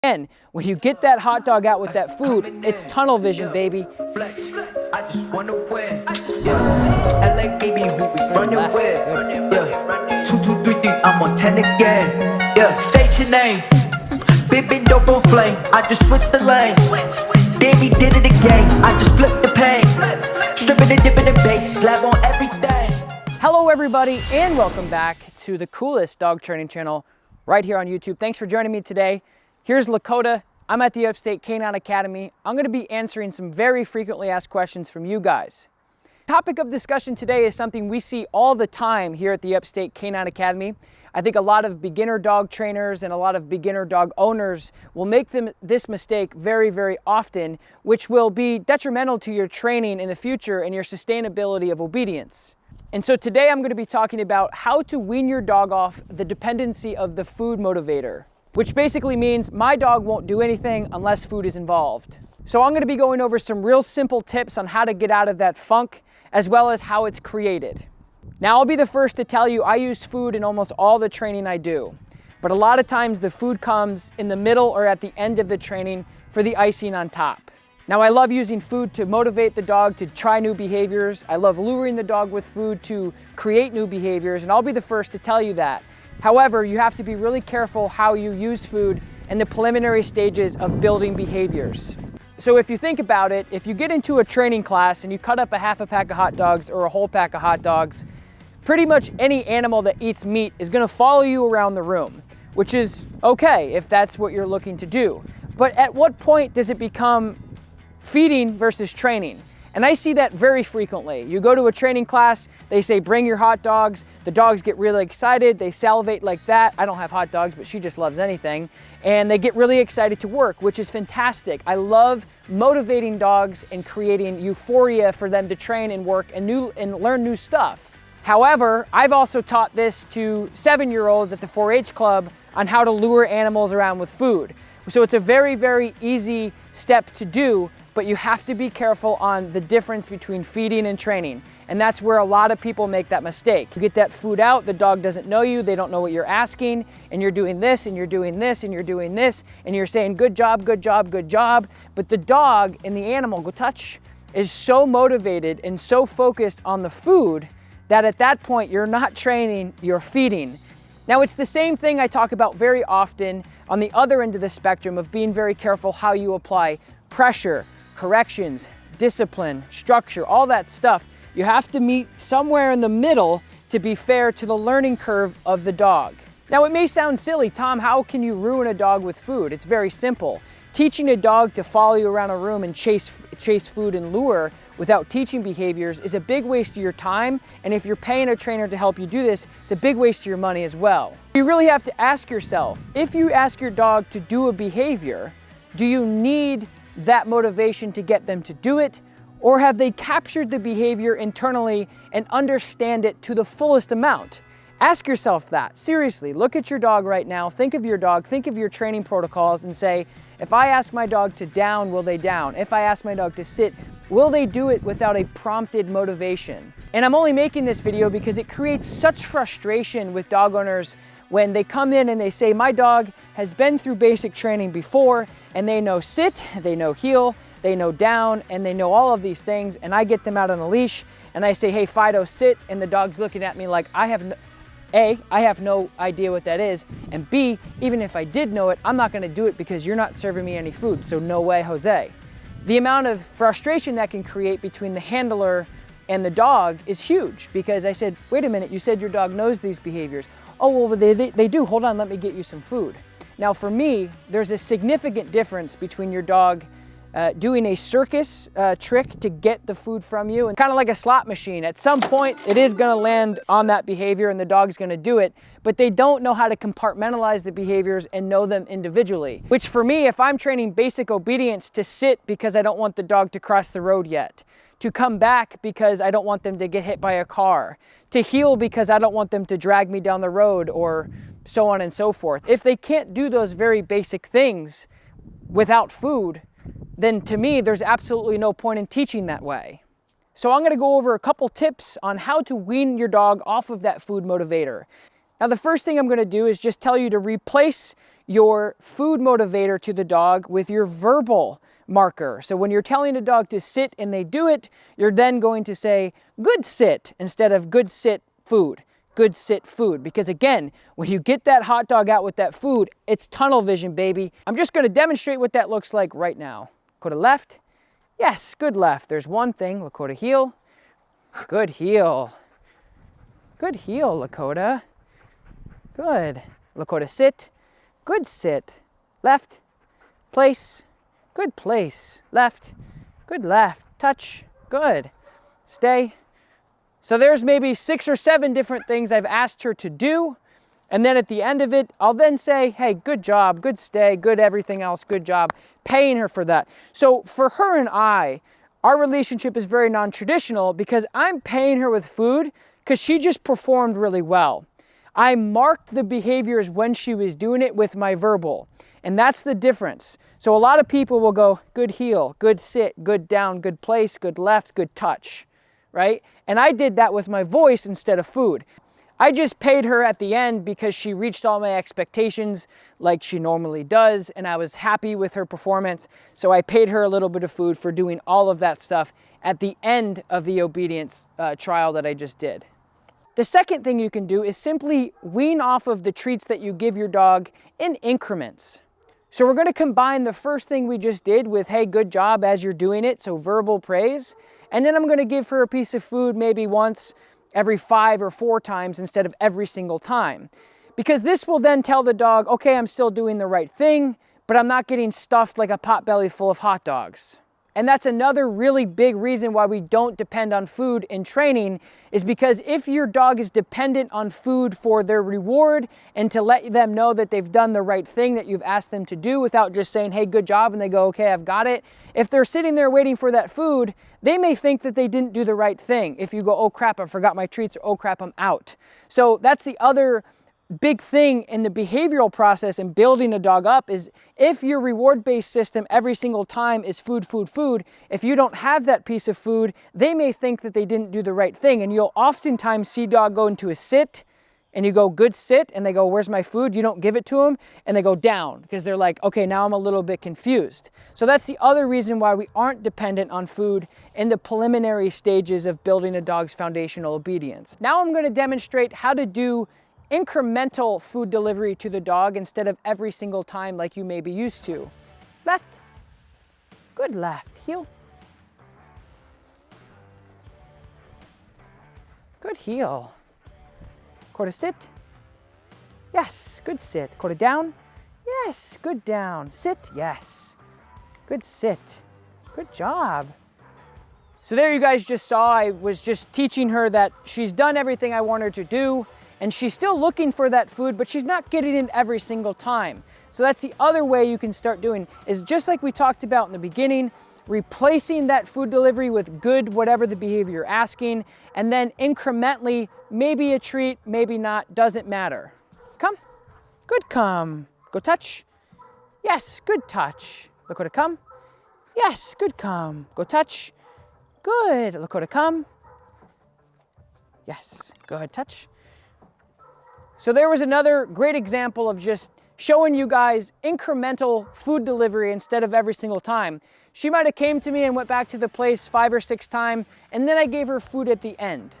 And when you get that hot dog out with that food, it's tunnel vision, baby. I just wanna win. Yeah. LA baby, who we running with? Yeah. 2, 2, 3, 3, I'm on 10 again. Yeah. State your name. Big been dope on flame. I just switched the lane. Damn, he did it again. I just flipped the pain. Stripping and dipping the bass. Slab on everything. Hello, everybody, and welcome back to the coolest dog training channel right here on YouTube. Thanks for joining me today. Here's Lakota. I'm at the Upstate Canine Academy. I'm going to be answering some very frequently asked questions from you guys. The topic of discussion today is something we see all the time here at the Upstate Canine Academy. I think a lot of beginner dog trainers and a lot of beginner dog owners will make this mistake very, very often, which will be detrimental to your training in the future and your sustainability of obedience. And so today I'm going to be talking about how to wean your dog off the dependency of the food motivator, which basically means my dog won't do anything unless food is involved. So I'm going to be going over some real simple tips on how to get out of that funk, as well as how it's created. Now, I'll be the first to tell you I use food in almost all the training I do, but a lot of times the food comes in the middle or at the end of the training for the icing on top. Now, I love using food to motivate the dog to try new behaviors. I love luring the dog with food to create new behaviors, and I'll be the first to tell you that. However, you have to be really careful how you use food in the preliminary stages of building behaviors. So if you think about it, if you get into a training class and you cut up a half a pack of hot dogs or a whole pack of hot dogs, pretty much any animal that eats meat is going to follow you around the room, which is okay if that's what you're looking to do. But at what point does it become feeding versus training? And I see that very frequently. You go to a training class, they say, bring your hot dogs. The dogs get really excited. They salivate like that. I don't have hot dogs, but she just loves anything. And they get really excited to work, which is fantastic. I love motivating dogs and creating euphoria for them to train and work and learn new stuff. However, I've also taught this to 7-year-olds at the 4-H club on how to lure animals around with food. So it's a very, very easy step to do, but you have to be careful on the difference between feeding and training. And that's where a lot of people make that mistake. You get that food out, the dog doesn't know you, they don't know what you're asking, and you're doing this, and you're doing this, and you're doing this, and you're saying, good job, good job, good job. But the dog and the animal, go touch, is so motivated and so focused on the food that at that point, you're not training, you're feeding. Now, it's the same thing I talk about very often on the other end of the spectrum of being very careful how you apply pressure, corrections, discipline, structure, all that stuff. You have to meet somewhere in the middle to be fair to the learning curve of the dog. Now, it may sound silly, Tom, how can you ruin a dog with food? It's very simple. Teaching a dog to follow you around a room and chase food and lure without teaching behaviors is a big waste of your time. And if you're paying a trainer to help you do this, it's a big waste of your money as well. You really have to ask yourself, if you ask your dog to do a behavior, do you need that motivation to get them to do it? Or have they captured the behavior internally and understand it to the fullest amount? Ask yourself that. Seriously, look at your dog right now, think of your dog, think of your training protocols and say, if I ask my dog to down, will they down? If I ask my dog to sit, will they do it without a prompted motivation? And I'm only making this video because it creates such frustration with dog owners when they come in and they say, my dog has been through basic training before and they know sit, they know heel, they know down, and they know all of these things, and I get them out on a leash and I say, hey, Fido, sit, and the dog's looking at me like I have no idea what that is, and B, even if I did know it, I'm not gonna do it because you're not serving me any food, so no way, Jose. The amount of frustration that can create between the handler and the dog is huge because I said, wait a minute, you said your dog knows these behaviors. Oh, well, they do, hold on, let me get you some food. Now for me, there's a significant difference between your dog doing a circus trick to get the food from you, and kind of like a slot machine. At some point, it is gonna land on that behavior and the dog's gonna do it, but they don't know how to compartmentalize the behaviors and know them individually. Which for me, if I'm training basic obedience to sit because I don't want the dog to cross the road yet, to come back because I don't want them to get hit by a car, to heel because I don't want them to drag me down the road, or so on and so forth. If they can't do those very basic things without food, then to me, there's absolutely no point in teaching that way. So I'm gonna go over a couple tips on how to wean your dog off of that food motivator. Now, the first thing I'm gonna do is just tell you to replace your food motivator to the dog with your verbal marker. So when you're telling a dog to sit and they do it, you're then going to say good sit instead of good sit food. Good sit food. Because again, when you get that hot dog out with that food, it's tunnel vision, baby. I'm just going to demonstrate what that looks like right now. Lakota left. Yes, good left. There's one thing. Lakota heel. Good heel. Good heel, Lakota. Good. Lakota sit. Good sit. Left. Place. Good place. Left. Good left. Touch. Good. Stay. So there's maybe 6 or 7 different things I've asked her to do. And then at the end of it, I'll then say, hey, good job, good stay, good everything else, good job, paying her for that. So for her and I, our relationship is very non-traditional because I'm paying her with food because she just performed really well. I marked the behaviors when she was doing it with my verbal. And that's the difference. So a lot of people will go, good heel, good sit, good down, good place, good left, good touch. Right? And I did that with my voice instead of food. I just paid her at the end because she reached all my expectations like she normally does, and I was happy with her performance. So I paid her a little bit of food for doing all of that stuff at the end of the obedience trial that I just did. The second thing you can do is simply wean off of the treats that you give your dog in increments. So we're going to combine the first thing we just did with, hey, good job as you're doing it, so verbal praise. And then I'm going to give her a piece of food maybe once every 5 or 4 times instead of every single time. Because this will then tell the dog, okay, I'm still doing the right thing, but I'm not getting stuffed like a potbelly full of hot dogs. And that's another really big reason why we don't depend on food in training, is because if your dog is dependent on food for their reward and to let them know that they've done the right thing that you've asked them to do without just saying, hey, good job, and they go, okay, I've got it. If they're sitting there waiting for that food, they may think that they didn't do the right thing. If you go, oh crap, I forgot my treats, or oh crap, I'm out. So that's the other big thing in the behavioral process and building a dog up, is if your reward-based system every single time is food, food, food, if you don't have that piece of food, they may think that they didn't do the right thing. And you'll oftentimes see dog go into a sit and you go, good sit, and they go, where's my food? You don't give it to them, and they go down because they're like, okay, now I'm a little bit confused. So that's the other reason why we aren't dependent on food in the preliminary stages of building a dog's foundational obedience. Now I'm going to demonstrate how to do incremental food delivery to the dog instead of every single time like you may be used to. Left. Good left. Heel. Good heel. Quarter sit. Yes. Good sit. Quarter down. Yes. Good down. Sit. Yes. Good sit. Good job. So there you guys just saw, I was just teaching her that she's done everything I want her to do. And she's still looking for that food, but she's not getting it every single time. So that's the other way you can start doing, is just like we talked about in the beginning, replacing that food delivery with good, whatever the behavior you're asking, and then incrementally, maybe a treat, maybe not, doesn't matter. Come, good come, go touch. Yes, good touch. Lakota come. Yes, good come, go touch. Good, Lakota come. Yes, good touch. So there was another great example of just showing you guys incremental food delivery instead of every single time. She might have came to me and went back to the place 5 or 6 times, and then I gave her food at the end.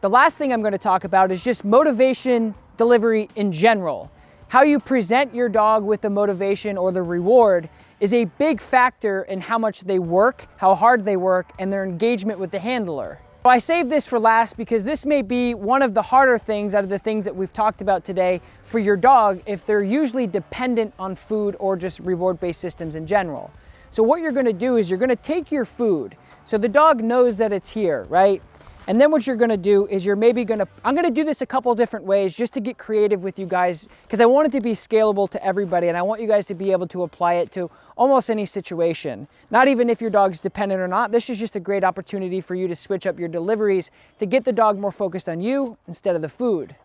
The last thing I'm going to talk about is just motivation delivery in general. How you present your dog with the motivation or the reward is a big factor in how much they work, how hard they work, and their engagement with the handler. I saved this for last because this may be one of the harder things out of the things that we've talked about today for your dog if they're usually dependent on food or just reward-based systems in general. So what you're gonna do is you're gonna take your food, so the dog knows that it's here, right? And then what you're gonna do is I'm gonna do this a couple different ways just to get creative with you guys, because I want it to be scalable to everybody and I want you guys to be able to apply it to almost any situation. Not even if your dog's dependent or not. This is just a great opportunity for you to switch up your deliveries to get the dog more focused on you instead of the food.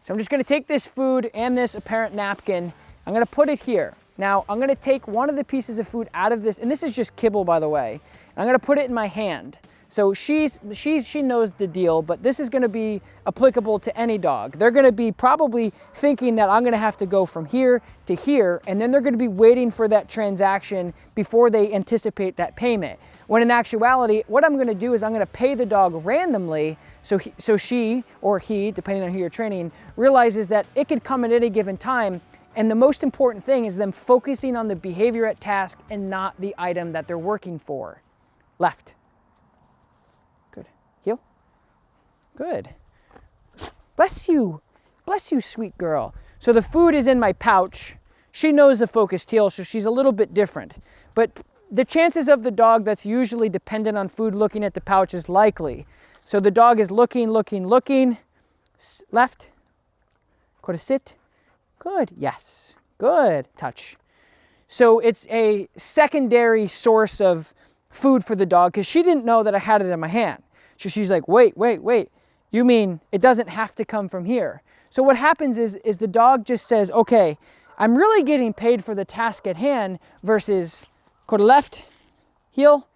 So I'm just gonna take this food and this apparent napkin, I'm gonna put it here. Now I'm gonna take one of the pieces of food out of this, and this is just kibble by the way, and I'm gonna put it in my hand. So she knows the deal, but this is gonna be applicable to any dog. They're gonna be probably thinking that I'm gonna have to go from here to here, and then they're gonna be waiting for that transaction before they anticipate that payment. When in actuality, what I'm gonna do is I'm gonna pay the dog randomly, so she or he, depending on who you're training, realizes that it could come at any given time. And the most important thing is them focusing on the behavior at task and not the item that they're working for. Left. Good. Heel. Good. Bless you. Bless you, sweet girl. So the food is in my pouch. She knows the focused heel, so she's a little bit different. But the chances of the dog that's usually dependent on food looking at the pouch is likely. So the dog is looking. Left. Go to sit. Good. Yes. Good. Touch. So it's a secondary source of food for the dog because she didn't know that I had it in my hand. So she's like, wait. You mean it doesn't have to come from here? So what happens is the dog just says, okay, I'm really getting paid for the task at hand versus go to left, heel,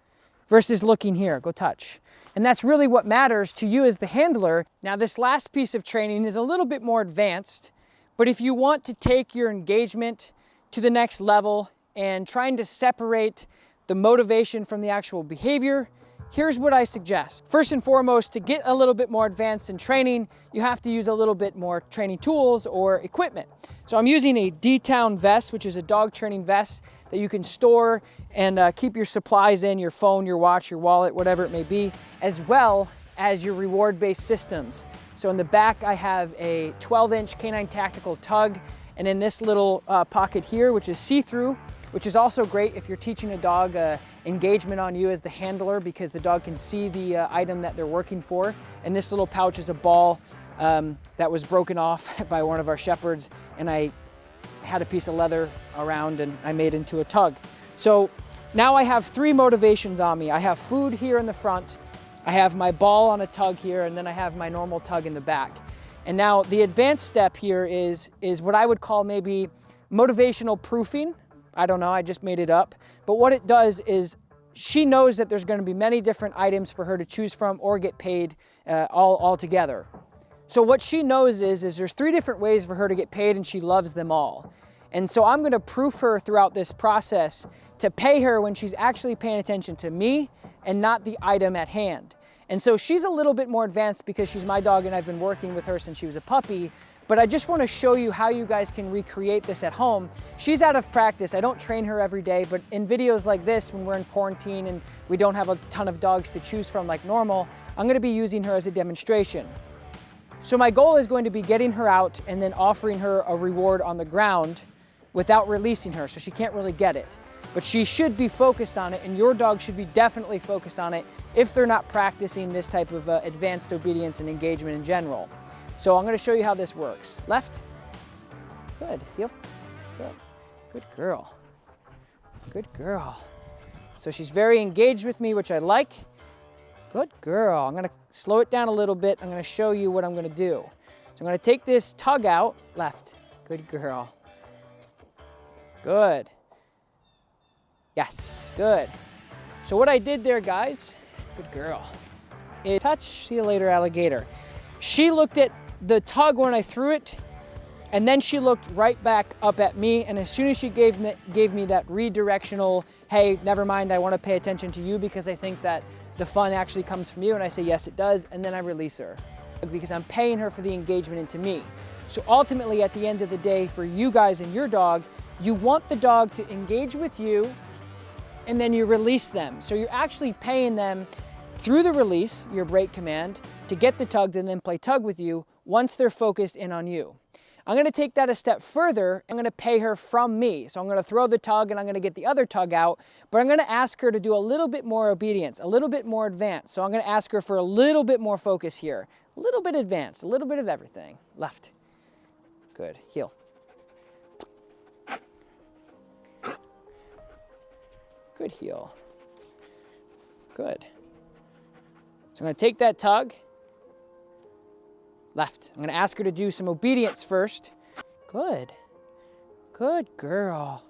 versus looking here, go touch. And that's really what matters to you as the handler. Now this last piece of training is a little bit more advanced, but if you want to take your engagement to the next level and trying to separate the motivation from the actual behavior, here's what I suggest. First and foremost, to get a little bit more advanced in training, you have to use a little bit more training tools or equipment. So I'm using a D-Town vest, which is a dog training vest that you can store and keep your supplies in, your phone, your watch, your wallet, whatever it may be, as well as your reward-based systems. So in the back, I have a 12-inch canine tactical tug, and in this little pocket here, which is see-through, which is also great if you're teaching a dog engagement on you as the handler, because the dog can see the item that they're working for. And this little pouch is a ball that was broken off by one of our shepherds, and I had a piece of leather around and I made into a tug. So now I have 3 motivations on me. I have food here in the front, I have my ball on a tug here, and then I have my normal tug in the back. And now the advanced step here is what I would call maybe motivational proofing. I don't know, I just made it up. But what it does is she knows that there's going to be many different items for her to choose from or get paid all together. So what she knows is there's 3 different ways for her to get paid, and she loves them all. And so I'm going to proof her throughout this process to pay her when she's actually paying attention to me and not the item at hand. And so she's a little bit more advanced because she's my dog and I've been working with her since she was a puppy. But I just want to show you how you guys can recreate this at home. She's out of practice. I don't train her every day, but in videos like this, when we're in quarantine and we don't have a ton of dogs to choose from like normal, I'm going to be using her as a demonstration. So my goal is going to be getting her out and then offering her a reward on the ground without releasing her, so she can't really get it. But she should be focused on it, and your dog should be definitely focused on it if they're not practicing this type of advanced obedience and engagement in general. So I'm going to show you how this works. Left. Good. Heel. Good. Good girl. Good girl. So she's very engaged with me, which I like. Good girl. I'm going to slow it down a little bit. I'm going to show you what I'm going to do. So I'm going to take this tug out. Left. Good girl. Good. Yes. Good. So what I did there, guys, good girl, is touch. See you later, alligator. She looked at the tug when I threw it, and then she looked right back up at me, and as soon as she gave me that redirectional, hey, never mind, I want to pay attention to you because I think that the fun actually comes from you, and I say, yes, it does, and then I release her because I'm paying her for the engagement into me. So ultimately, at the end of the day, for you guys and your dog, you want the dog to engage with you, and then you release them. So you're actually paying them through the release, your break command, to get the tug and then play tug with you once they're focused in on you. I'm gonna take that a step further. I'm gonna pay her from me. So I'm gonna throw the tug and I'm gonna get the other tug out, but I'm gonna ask her to do a little bit more obedience, a little bit more advanced. So I'm gonna ask her for a little bit more focus here, a little bit advanced, a little bit of everything. Left. Good. Heel. Good heel. Good. So I'm going to take that tug. Left. I'm going to ask her to do some obedience first. Good. Good girl.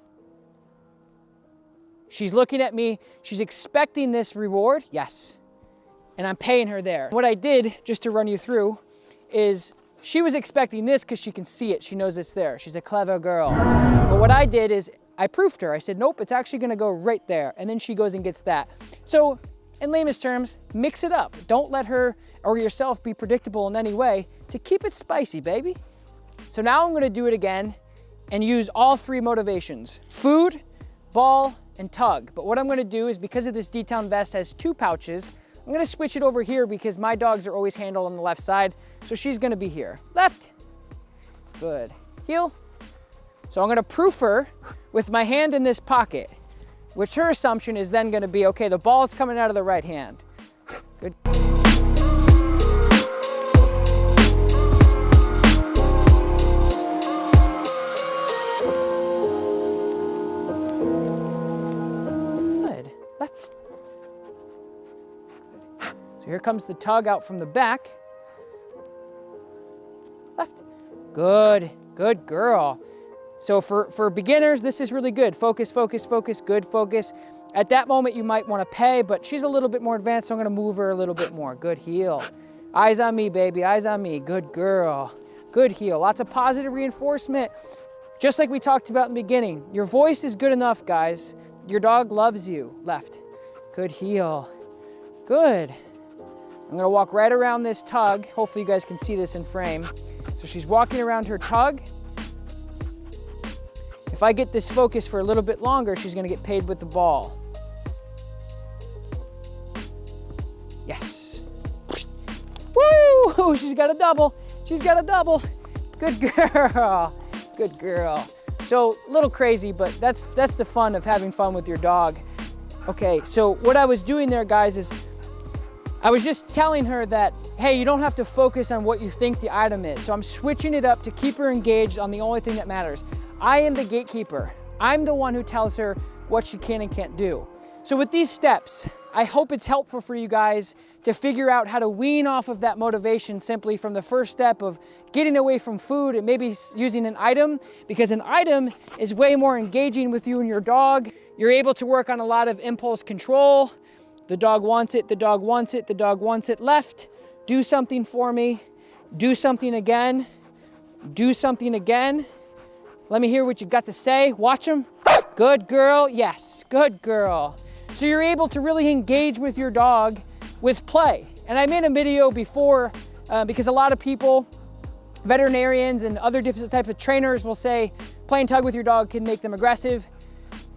She's looking at me. She's expecting this reward. Yes. and I'm paying her there. What I did, just to run you through, is she was expecting this because she can see it. She knows it's there. She's a clever girl. But what I did is I proofed her. I said, nope, it's actually gonna go right there. And then she goes and gets that. So in lamest terms, mix it up. Don't let her or yourself be predictable in any way to keep it spicy, baby. So now I'm gonna do it again and use all three motivations: food, ball, and tug. But what I'm gonna do is, because of this D-Town vest has 2 pouches, I'm gonna switch it over here because my dogs are always handled on the left side. So she's gonna be here. Left, good, heel. So I'm gonna proof her with my hand in this pocket, which her assumption is then gonna be, okay, the ball is coming out of the right hand. Good. Good, left. Good. So here comes the tug out from the back. Left. Good, good girl. So for beginners, this is really good. Focus, focus, focus, good focus. At that moment, you might want to pay, but she's a little bit more advanced, so I'm going to move her a little bit more. Good heel. Eyes on me, baby, eyes on me. Good girl. Good heel. Lots of positive reinforcement. Just like we talked about in the beginning, your voice is good enough, guys. Your dog loves you. Left. Good heel. Good. I'm going to walk right around this tug. Hopefully you guys can see this in frame. So she's walking around her tug. If I get this focus for a little bit longer, she's gonna get paid with the ball. Yes. Woo! She's got a double. She's got a double. Good girl. Good girl. So a little crazy, but that's the fun of having fun with your dog. Okay, so what I was doing there, guys, is I was just telling her that, hey, you don't have to focus on what you think the item is. So I'm switching it up to keep her engaged on the only thing that matters. I am the gatekeeper. I'm the one who tells her what she can and can't do. So with these steps, I hope it's helpful for you guys to figure out how to wean off of that motivation simply from the first step of getting away from food and maybe using an item, because an item is way more engaging with you and your dog. You're able to work on a lot of impulse control. The dog wants it, the dog wants it, the dog wants it. Left, do something for me. Do something again. Do something again. Let me hear what you got to say. Watch them. Good girl. Yes, good girl. So you're able to really engage with your dog with play. And I made a video before because a lot of people, veterinarians and other different types of trainers will say playing tug with your dog can make them aggressive.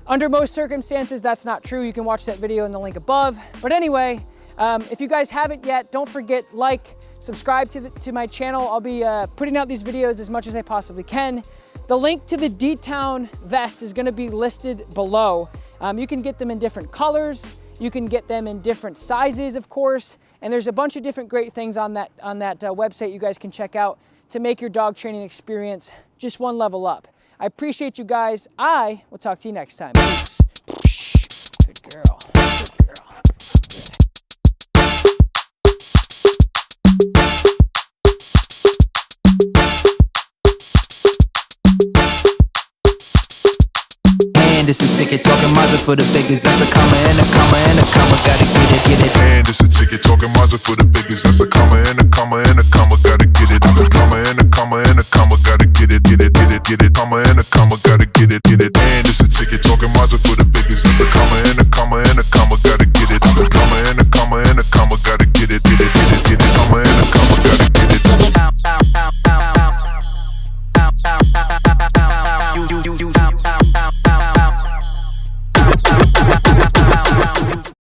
Under most circumstances, that's not true. You can watch that video in the link above. But anyway, if you guys haven't yet, don't forget, like, subscribe to my channel. I'll be putting out these videos as much as I possibly can. The link to the D-Town vest is gonna be listed below. You can get them in different colors. You can get them in different sizes, of course. And there's a bunch of different great things on that website you guys can check out to make your dog training experience just one level up. I appreciate you guys. I will talk to you next time. Peace. Good girl. Good girl. And it's a ticket talking Mazda for the biggest. That's a comma and a comma and a comma. Gotta get it, get it. And it's a ticket talking Mazda for the biggest. That's a comma and a comma and a comma. Gotta get it. I'm a comma and a comma and a comma. Gotta get it, get it, get it, get it. Comma and a comma. Gotta